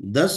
10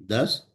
10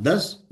10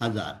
1000।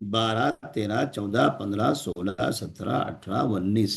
12 13 14 15 16 17 18 19,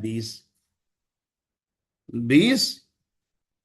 20। 20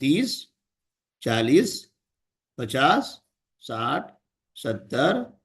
30, 40, 50, 60, 70,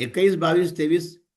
21, 22, 23,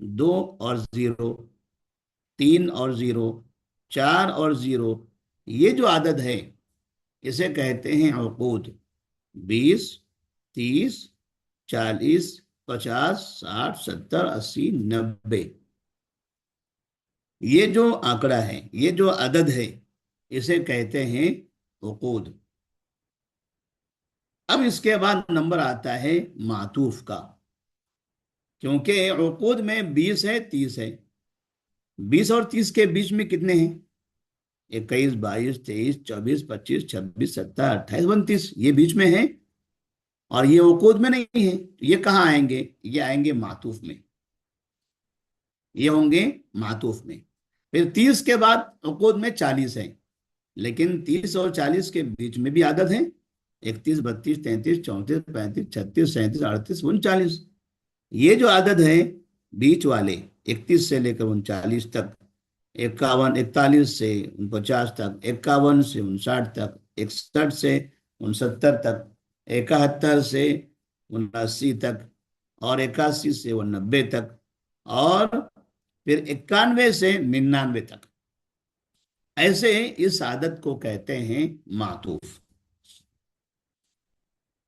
2 اور 0, 3 اور 0, 4 اور 0، یہ جو عدد ہے اسے کہتے ہیں عقود. 20، 30، 40، 50، 60، 70، 80، 90، یہ جو آنکڑا ہے، یہ جو عدد ہے، اسے کہتے ہیں عقود. اب اس کے بعد نمبر آتا ہے معطوف کا، کیونکہ عقود میں 20 ہے، 30 ہے. 20 اور 30 کے بیچ میں کتنے ہیں؟ 21، 22، 23، 24، 25، 26، 27، 28، 29، یہ بیچ میں ہے. اور یہ عقود میں نہیں ہے. یہ کہاں آئیں گے؟ یہ آئیں گے معطوف میں. یہ ہوں گے معطوف میں. پھر 30 کے بعد عقود میں 40 ہیں، لیکن 30 اور 40 کے بیچ میں بھی عدد ہیں: 31، 32، 33، 34، 35، 36، 37، 38، 39. یہ جو عدد ہے بیچ والے، 31 سے لے کر 39 تک، 51، 41 سے 49 تک، 51 سے 59 تک، 61 سے 69 تک، 71 سے 79 تک، اور 81 سے 90 تک، اور پھر 91 سے 99 تک. ایسے اس عدد کو کہتے ہیں معطوف.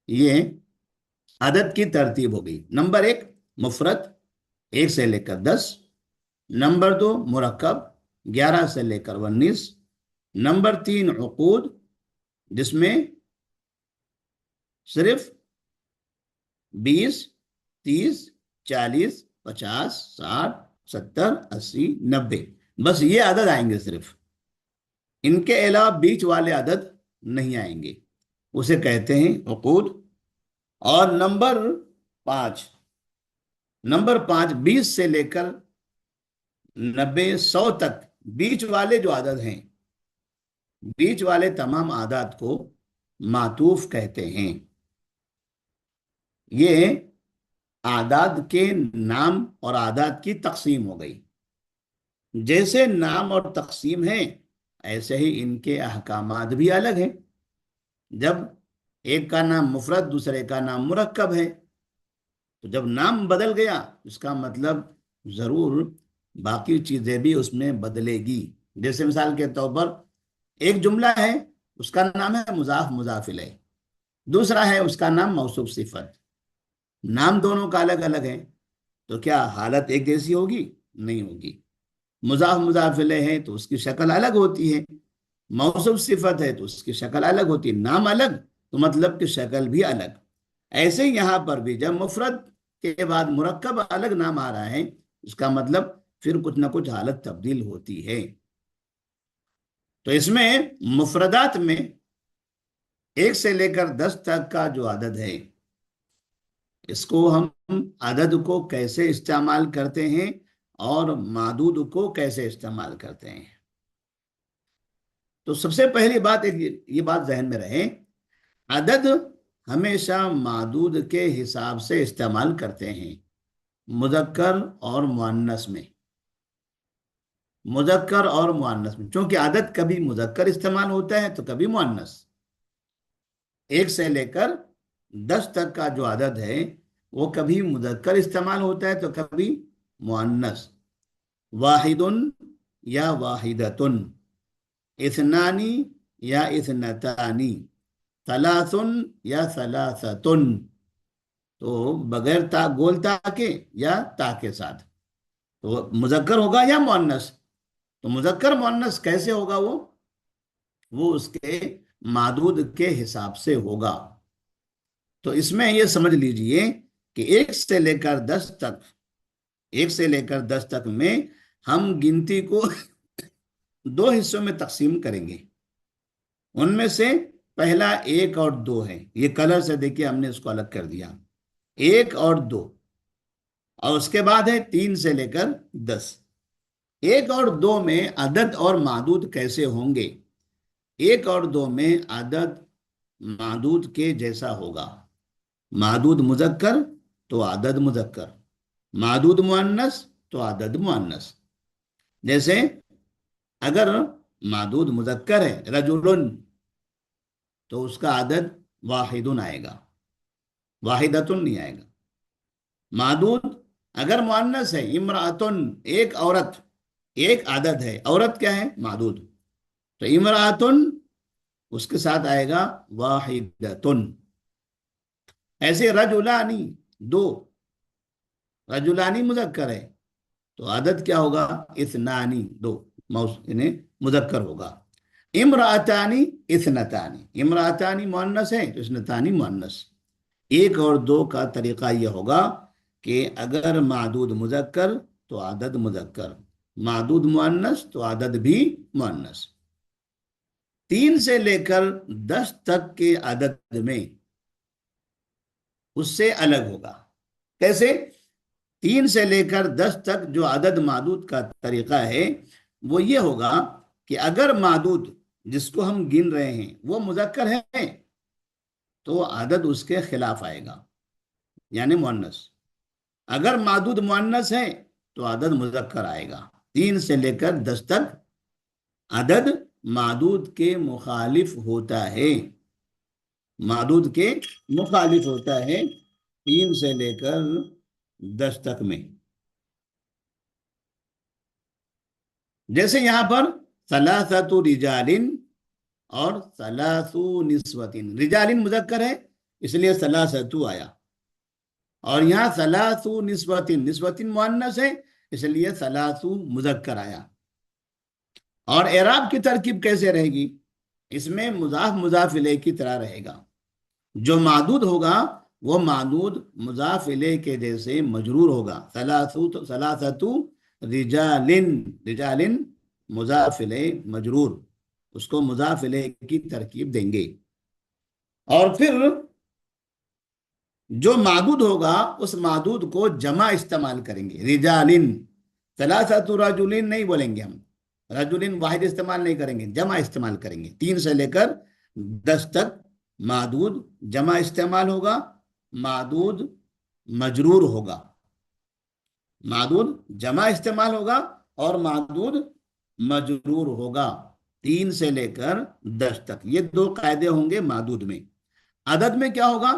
یہ عدد کی ترتیب ہو گئی. نمبر 1 مفرد، 1 سے لے کر 10. نمبر 2 مرکب، 11 سے لے کر 19. نمبر 3 عقود، جس میں صرف 20، 30، 40، 50، 60، 70، 80، 90، بس یہ عدد آئیں گے صرف. ان کے علاوہ بیچ والے عدد نہیں آئیں گے، اسے کہتے ہیں عقود. اور نمبر 5 20 سے لے کر 90، 100 تک بیچ والے جو عدد ہیں، بیچ والے تمام اعداد کو معطوف کہتے ہیں. یہ اعداد کے نام اور اعداد کی تقسیم ہو گئی. جیسے نام اور تقسیم ہے، ایسے ہی ان کے احکامات بھی الگ ہیں. جب ایک کا نام مفرد، دوسرے کا نام مرکب ہے، تو جب نام بدل گیا اس کا مطلب ضرور باقی چیزیں بھی اس میں بدلے گی. جیسے مثال کے طور پر ایک جملہ ہے، اس کا نام ہے مضاف مضاف الیہ، دوسرا ہے اس کا نام موصوف صفت. نام دونوں کا الگ الگ ہے، تو کیا حالت ایک جیسی ہوگی؟ نہیں ہوگی. مضاف مضاف الیہ ہے تو اس کی شکل الگ ہوتی ہے، موصوف صفت ہے تو اس کی شکل الگ ہوتی ہے. نام الگ تو مطلب کی شکل بھی الگ. ایسے ہی یہاں پر بھی جب مفرد کے بعد مرکب الگ نام آ رہا ہے، اس کا مطلب پھر کچھ نہ کچھ حالت تبدیل ہوتی ہے. تو اس میں مفردات میں 1 سے لے کر 10 تک کا جو عدد ہے، اس کو ہم عدد کو کیسے استعمال کرتے ہیں اور معدود کو کیسے استعمال کرتے ہیں. تو سب سے پہلی بات یہ بات ذہن میں رہے، عدد ہمیشہ معدود کے حساب سے استعمال کرتے ہیں، مذکر اور مؤنث میں. مذکر اور مؤنث میں، چونکہ عدد کبھی مذکر استعمال ہوتا ہے تو کبھی مؤنث. 1 سے لے کر 10 تک کا جو عدد ہے وہ کبھی مذکر استعمال ہوتا ہے تو کبھی مؤنث. واحد یا واحدتن، اثنانی یا اثنتانی، ثلاث یا ثلاثتن. تو بغیر تا گول تا کے یا تا کے ساتھ، تو مذکر ہوگا یا مؤنث. تو مذکر مؤنث کیسے ہوگا؟ وہ اس کے معدود کے حساب سے ہوگا. تو اس میں یہ سمجھ لیجئے کہ 1 سے لے کر 10 تک، 1 سے لے کر 10 تک میں ہم گنتی کو 2 حصوں میں تقسیم کریں گے. ان میں سے پہلا 1 اور 2 ہے. یہ کلر سے دیکھیے ہم نے اس کو الگ کر دیا، 1 اور 2. اور اس کے بعد ہے 3 سے لے کر 10. 1 اور 2 میں عدد اور معدود کیسے ہوں گے؟ 1 اور 2 میں عدد معدود کے جیسا ہوگا. معدود مذکر تو عدد مذکر، معدود مؤنث تو عدد مؤنث. جیسے اگر معدود مذکر ہے رجل، تو اس کا عدد واحد آئے گا، واحدۃ نہیں آئے گا. معدود اگر مؤنث ہے امرأتن ایک عورت، ایک عدد ہے، عورت کیا ہے معدود، تو امرأتن اس کے ساتھ آئے گا واحدتن. ایسے رجلانی دو، رجلانی مذکر ہے تو عدد کیا ہوگا اثنانی دو، یعنی مذکر ہوگا. امرأتانی اثنتانی، امرأتانی مؤنث ہے تو اثنتانی مؤنث. ایک اور دو کا طریقہ یہ ہوگا کہ اگر معدود مذکر تو عدد مذکر، معدود مؤنث تو عدد بھی مؤنث. 3 سے لے کر 10 تک کے عدد میں اس سے الگ ہوگا. کیسے؟ 3 سے لے کر 10 تک جو عدد معدود کا طریقہ ہے وہ یہ ہوگا کہ اگر معدود جس کو ہم گن رہے ہیں وہ مذکر ہے تو عدد اس کے خلاف آئے گا، یعنی مؤنث. اگر معدود مؤنث ہے تو عدد مذکر آئے گا. 3 سے لے کر 10 تک عدد معدود کے مخالف ہوتا ہے، معدود کے مخالف ہوتا ہے 3 سے لے کر 10 تک میں. جیسے یہاں پر ثلاثۃ رجال اور ثلاث نسوۃ، رجال مذکر ہے اس لیے ثلاثۃ آیا، اور یہاں ثلاث نسوۃ، نسوۃ مؤنث ہے اس لیے ثلاث مذکر آیا. اور اعراب کی ترکیب کیسے رہے گی؟ اس میں مضاف مضاف الیہ کی طرح رہے گا. جو معدود ہوگا وہ معدود مضاف الیہ کے جیسے مجرور ہوگا. ثلاثۃ رجال، رجال مضاف الیہ مجرور، اس کو مضاف الیہ کی ترکیب دیں گے. اور پھر جو معدود ہوگا اس معدود کو جمع استعمال کریں گے. رجال، ثلاثۃ رجل نہیں بولیں گے ہم، رجل واحد استعمال نہیں کریں گے، جمع استعمال کریں گے. 3 سے لے کر 10 تک معدود جمع استعمال ہوگا، معدود مجرور ہوگا، معدود جمع استعمال ہوگا اور معدود مجرور ہوگا. 3 سے لے کر 10 تک یہ 2 قاعدے ہوں گے معدود میں. عدد میں کیا ہوگا؟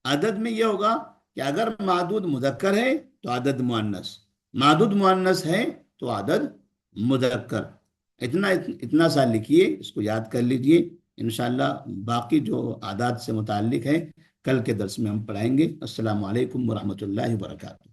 عدد میں یہ ہوگا کہ اگر معدود مذکر ہے تو عدد مؤنث، معدود مؤنث ہے تو عدد مذکر. اتنا سا لکھیے، اس کو یاد کر لیجئے. انشاءاللہ باقی جو اعداد سے متعلق ہے کل کے درس میں ہم پڑھائیں گے. السلام علیکم ورحمۃ اللہ وبرکاتہ.